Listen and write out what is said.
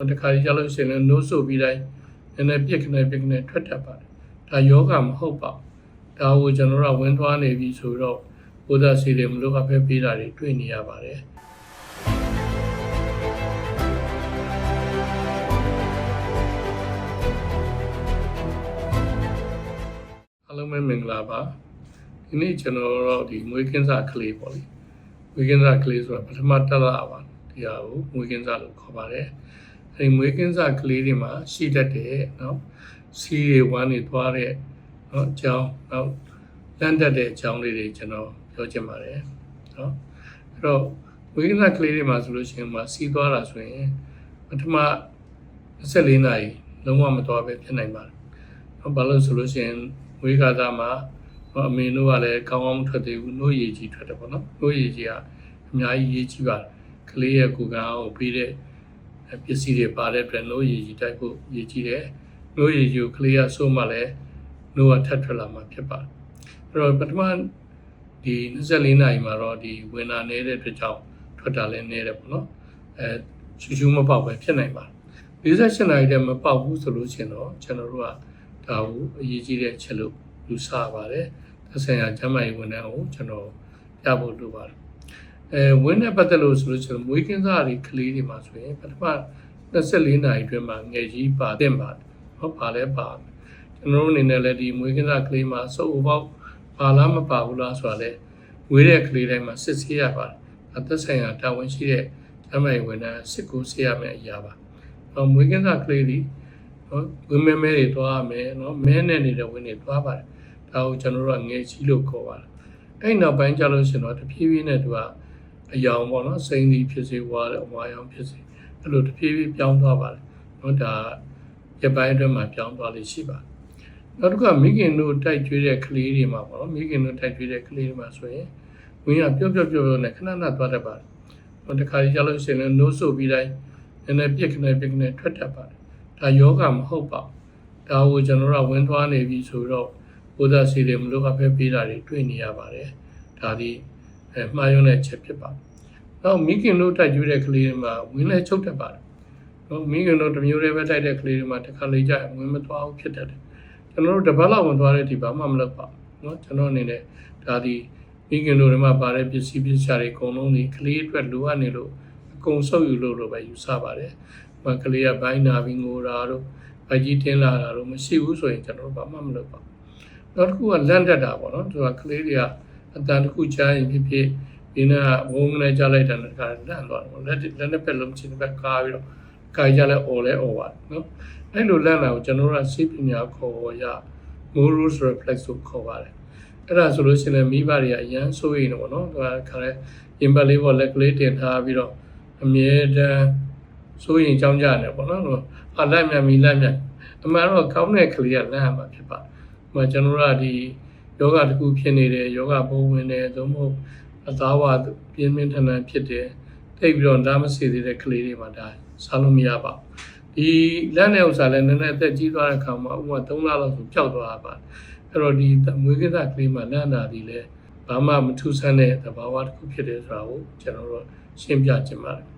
တခါကြီးကြလို့ရှိရင်နိုးဆိုပြီးတိုင်းနည်းနည်းပြစ်ကနေထွက်တတ်ပါတယ်ဒါယောဂမဟုတ်ပါဘူးဒါကိုကျွန်တော်တို့ဝင်သွားနေပြီဆိုတော့ဘုရားစီတွေမလို့အဖက်ပေးတာတွေတွေ့နေရပါတယ်အားလုံးပဲမင်္ဂလာပါဒီနေ့ကျွန်တော်တို့ဒီမွေးကင်းစကလေးပေါ့လေမွေးကင်းစကလေးဆိုတာပထမတက်လာပါဒီဟာကိုမွေးကင်းစလို့ခေါ်ပါတယ်အဲဒီမွေးကင်းစကလေးတွေမှာရှိတတ်တဲ့နော်စီးတွေဝမ်းတွေသွားတဲ့နော်အကြောင်းနောက်လန့်တတ်တဲ့အကြောင်းလေးတွေကျွန်တော်ပြောချင်ပါတယ်နော်အဲ့တော့မွေးကင်းစကလေးတွေမှာဆိုလို့ရှိရင်မှာစီးသွားတာဆိုရင်ပထမ24နာရီလုံးဝမသွားပဲဖြစ်နိုင်ပါတယ်နော်ဘာလို့ဆိုလို့ရှိရင်မွေးကစားမှာအမေတို့ကလည်းကောင်းကောင်းထွက်သေးဘူးနှိုးရည်ကြီးထွက်တယ်ပေါ့နော်နှိုးရည်ကြီးကအများကြီးရေးကြီးပါတယ်ကလေးရဲ့ကိုယ်ကကိုပြီးတဲ့ပစ္စည်းတွေပါတဲ့အတွက်နှိုးရည်ကြီးတိုက်ဖို့ရည်ကြီးတယ်နှိုးရည်ကြီးကိုကလေးကဆိုးမှလည်းနှိုးကထပ်ထွက်လာမှာဖြစ်ပါတယ်အဲ့တော့ပထမဒီ24နာရီမှာတော့ဒီဝင်လာနေတဲ့အတွက်ကြောင့်ထွက်တာလည်းနေတယ်ပေါ့နော်ရှူမပေါက်ပဲဖြစ်နိုင်ပါတယ်48နာရီတည်းမပေါက်ဘူးဆိုလို့ရှိရင်တော့ကျွန်တော်တို့ကဒါကိုအရေးကြီးတဲ့ချက်လို့ယူဆပါတယ်သက်ဆိုင်ရာကျန်းမာရေးဝန်ထမ်းကိုကျွန်တော်ပြဖို့လိုပါတယ်ဝင်းနဲ့ပတ်သက်လို့ဆိုလို့ရှိရင်မွေးကင်းစားတွေကလေးတွေမှာဆိုရင်ပထမ24နာရီအတွင်းမှာငယ်ကြီးပါတဲ့ပါတယ်ဟုတ်ပါလဲပါကျွန်တော်တို့အနေနဲ့လည်းဒီမွေးကင်းစားကလေးမှာစုပ်ပေါက်ပါလားမပါဘူးလားဆိုတာလည်းဝေးတဲ့ကလေးတိုင်းမှာစစ်ဆေးရပါတယ်သက်ဆိုင်ရာတာဝန်ရှိတဲ့ကျန်းမာရေးဝန်ထမ်းစစ်ကိုဆေးရမယ့်အရာပါမွေးကင်းစားကလေးတွေနော်ဝင်းမဲတွေတွားရမယ်နော်မဲနဲ့နေတဲ့ဝင်းတွေတွားပါတယ်ဒါကိုကျွန်တော်တို့ကငယ်ကြီးလို့ခေါ်ပါတယ်အဲ့နောက်ပိုင်းကျလို့ရှိရင်တော့တဖြည်းဖြည်းနဲ့သူကအယောင်ပေါ့နော်စိမ့်ဒီဖြစ်စေဝါရောင်ဖြစ်စေအဲ့လိုတဖြည်းဖြည်းပြောင်းသွားပါတယ်နော်ဒါရပိုင်းအတွင်းမှာပြောင်းသွားလိမ့်ရှိပါတယ်နောက်တစ်ခါမိခင်တို့တိုက်ကျွေးတဲ့ကလေးတွေမှာပေါ့နော်မိခင်တို့တိုက်ကျွေးတဲ့ကလေးတွေမှာဆိုရင်ဝင်းကပျော့နဲ့ခဏသွားတတ်ပါတယ်နော်တခါကြီးကြလို့ရှိရင်နိုးဆိုပြီးတိုင်းနည်းနည်းပြစ်ကနေထွက်တတ်ပါတယ်ဒါယောဂမဟုတ်ပါဘူးဒါကိုကျွန်တော်တို့ဝင်သွားနေပြီဆိုတော့ဘုရားစီတွေမလို့အဖက်ပေးတာတွေတွေ့နေရပါတယ်ဒါဒီမှားယွင်းတဲ့ချက်ဖြစ်ပါတယ်နောက်မိခင်တို့တိုက်ကျွေးတဲ့ကလေးတွေမှာဝင်းလဲချုပ်တတ်ပါတယ်နော်မိခင်တို့တစ်မျိုးတည်းပဲတိုက်တဲ့ကလေးတွေမှာတစ်ခါလေကြာဝင်မသွားဘူးဖြစ်တတ်တယ်ကျွန်တော်တို့တပတ်လောက်ဝင်သွားတဲ့ဒီဘာမှမလုပ်ပါဘူးနော်ကျွန်တော်အနေနဲ့ဒါဒီမိခင်တို့တွေမှာပါတဲ့ပစ္စည်းတွေအကုန်လုံးဒီကလေးအတွက်လိုအပ်နေလို့အကုန်ဆုပ်ယူလို့ပဲယူဆပါတယ်ကလေးကဘိုင်းနာပြီးငိုတာတို့ဗိုက်ကြီးတင်းလာတာတို့မရှိဘူးဆိုရင်ကျွန်တော်တို့ဘာမှမလုပ်ပါဘူးနောက်တစ်ခုကလန့်တတ်တာပေါ့နော်သူကကလေးတွေကအတန်တစ်ခုကြားရင်ဖြစ်ဖြစ်ဒီနေ့ဝုန်းနဲ့ကြားလိုက်တဲ့အခါလန့်သွားတယ်လက်နဲ့ပဲလုံးချင်ပဲကားပြီးတော့ကားကြလဲអော်ပါတယ်နော်အဲ့လိုလန့်တာကိုကျွန်တော်တို့ကစိတ်ပညာခေါ်ရ moral reflex ကိုခေါ်ပါတယ်အဲ့ဒါဆိုလို့ရှိရင်မိဘတွေကအရန်စိုးရိမ်တယ်ပေါ့နော်သူကခါလဲရင်ပတ်လေးပေါ်လက်ကလေးတင်ထားပြီးတော့အမြဲတမ်းဆိုရင်ကြောင်းကြတယ်ပေါ့နော်လက်မြတ်အမှန်တော့ကောင်းတဲ့ကလေးကလန့်ရမှာဖြစ်ပါတယ်ကျွန်တော်တို့ကဒီယောဂတစ်ခုဖြစ်နေတယ်ယောဂဘုံဝင်တယ်သို့မဟုတ်အသားဝပြင်းပြင်းထန်ထန်ဖြစ်တယ်တိတ်ပြီးတော့ဒါမစေသေးတဲ့ကလေးတွေမှာဒါစားလို့မရပါဘူးဒီလက်နဲ့ဥစ္စာလည်းနည်းနည်းအသက်ကြီးသွားတဲ့အခါမှာဥပမာ3လလောက်ဆိုပျောက်သွားပါအဲ့တော့ဒီမွေးကင်းစကလေးမှာလန့်တာဒီလဲဘာမှမထူးဆန်းတဲ့သဘာဝတစ်ခုဖြစ်တယ်ဆိုတာကိုကျွန်တော်တို့ရှင်းပြချင်ပါတယ်